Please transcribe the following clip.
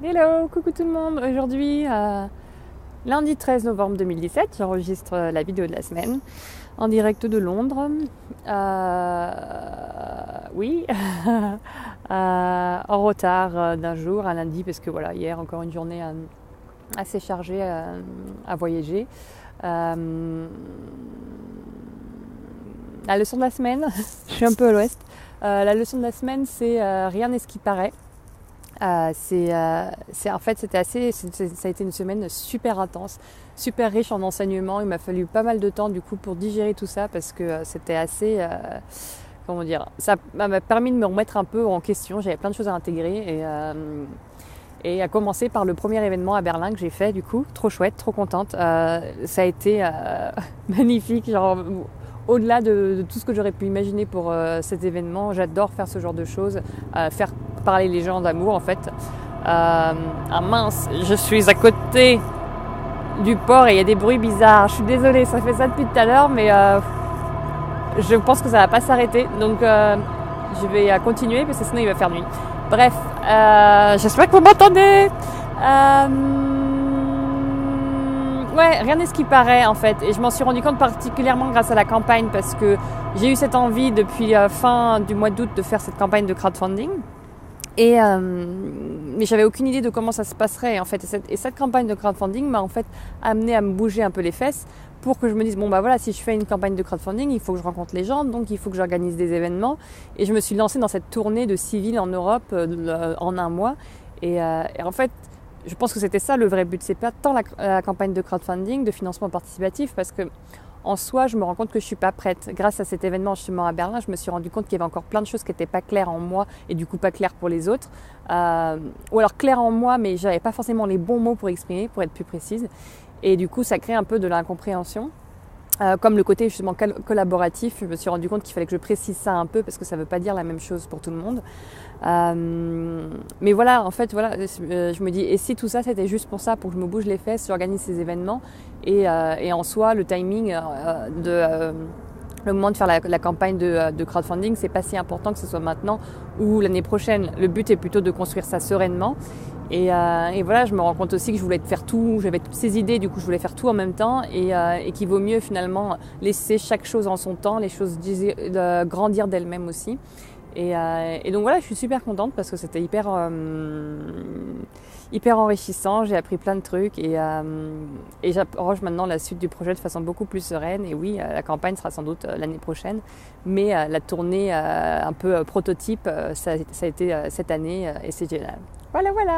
Hello, coucou tout le monde. Aujourd'hui, lundi 13 novembre 2017, j'enregistre la vidéo de la semaine en direct de Londres. Oui, en retard d'un jour, un lundi, parce que voilà, hier encore une journée assez chargée à voyager. La leçon de la semaine, je suis un peu à l'ouest. La leçon de la semaine, c'est rien n'est ce qui paraît. En fait, ça a été une semaine super intense, super riche en enseignements. Il m'a fallu pas mal de temps du coup pour digérer tout ça parce que c'était assez, comment dire, ça m'a permis de me remettre un peu en question. J'avais plein de choses à intégrer et à commencer par le premier événement à Berlin que j'ai fait du coup, trop chouette, trop contente. Ça a été magnifique, genre au-delà de tout ce que j'aurais pu imaginer pour cet événement. J'adore faire ce genre de choses, faire parler les gens d'amour en fait. Ah mince, je suis à côté du port et il y a des bruits bizarres. Je suis désolée, ça fait ça depuis tout à l'heure, mais je pense que ça va pas s'arrêter. Donc je vais continuer parce que sinon il va faire nuit. Bref, j'espère que vous m'entendez. Ouais, rien n'est ce qui paraît en fait. Et je m'en suis rendu compte particulièrement grâce à la campagne parce que j'ai eu cette envie depuis fin du mois d'août de faire cette campagne de crowdfunding. Mais j'avais aucune idée de comment ça se passerait en fait. Et cette campagne de crowdfunding m'a en fait amené à me bouger un peu les fesses pour que je me dise bon bah voilà, si je fais une campagne de crowdfunding, il faut que je rencontre les gens, donc il faut que j'organise des événements. Et je me suis lancée dans cette tournée de 6 villes en Europe en un mois. Et en fait, je pense que c'était ça le vrai but. C'est pas tant la campagne de crowdfunding, de financement participatif, parce que en soi, je me rends compte que je suis pas prête. Grâce à cet événement justement à Berlin, je me suis rendu compte qu'il y avait encore plein de choses qui n'étaient pas claires en moi et du coup pas claires pour les autres. Ou alors claires en moi, mais j'avais pas forcément les bons mots pour exprimer, pour être plus précise. Et du coup, ça crée un peu de l'incompréhension. Comme le côté justement collaboratif, je me suis rendu compte qu'il fallait que je précise ça un peu parce que ça ne veut pas dire la même chose pour tout le monde. Mais voilà, en fait, voilà, je me dis, et si tout ça c'était juste pour ça, pour que je me bouge les fesses, j'organise ces événements et en soi, le timing le moment de faire la campagne de crowdfunding, c'est pas si important que ce soit maintenant ou l'année prochaine. Le but est plutôt de construire ça sereinement. Et voilà, je me rends compte aussi que je voulais faire tout, j'avais toutes ces idées, du coup je voulais faire tout en même temps et qu'il vaut mieux finalement laisser chaque chose en son temps, les choses grandir d'elles-mêmes aussi. Et donc voilà, je suis super contente parce que c'était hyper enrichissant, j'ai appris plein de trucs et j'approche maintenant la suite du projet de façon beaucoup plus sereine. Et oui, la campagne sera sans doute l'année prochaine, mais la tournée un peu prototype, ça a été cette année et c'est génial. Voilà, voilà.